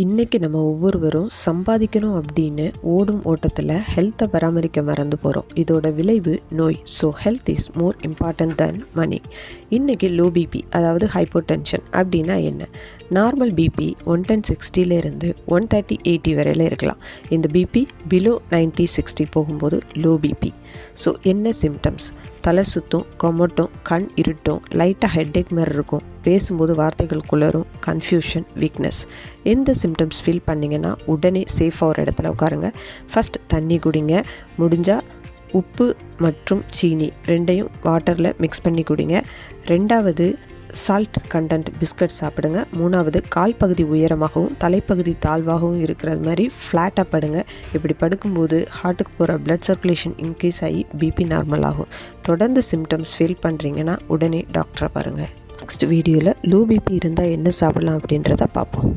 இன்றைக்கி நம்ம ஒவ்வொருவரும் சம்பாதிக்கணும் அப்படின்னு ஓடும் ஓட்டத்தில் ஹெல்த்தை பராமரிக்க மறந்து போகிறோம். இதோட விளைவு நோய். So health is more important than money. இன்றைக்கி லோ பிபி, அதாவது ஹைப்போடென்ஷன் அப்படின்னா என்ன? நார்மல் பிபி 110/60 130/80 வரையில் இருக்கலாம். இந்த பிபி பிலோ 90/60 போகும்போது லோ பிபி. ஸோ என்ன சிம்டம்ஸ்? தலை சுத்தும், கொமட்டும், கண் இருட்டும், லைட்டாக ஹெட்டேக் மாதிரி இருக்கும், பேசும்போது வார்த்தைகள் குளரும், கன்ஃபியூஷன், வீக்னஸ். எந்த சிம்டம்ஸ் ஃபீல் பண்ணிங்கன்னா உடனே சேஃபாக ஒரு இடத்துல உட்காருங்க. ஃபஸ்ட் தண்ணி குடிங்க. முடிஞ்சால் உப்பு மற்றும் சீனி ரெண்டையும் வாட்டரில் மிக்ஸ் பண்ணி குடிங்க. ரெண்டாவது சால்ட் கண்டென்ட் பிஸ்கட் சாப்பிடுங்க. மூணாவது கால் பகுதி உயரமாகவும் தலைப்பகுதி தாழ்வாகவும் இருக்கிறது மாதிரி ஃப்ளாட்டாக படுங்க. இப்படி படுக்கும்போது ஹார்ட்டுக்கு போகிற பிளட் சர்க்குலேஷன் இன்க்ரீஸ் ஆகி பிபி நார்மல் ஆகும். தொடர்ந்து சிம்டம்ஸ் ஃபீல் பண்ணுறீங்கன்னா உடனே டாக்டரை பாருங்கள். நெக்ஸ்ட் வீடியோவில் லோ பிபி இருந்தால் என்ன சாப்பிடலாம் அப்படின்றத பார்ப்போம்.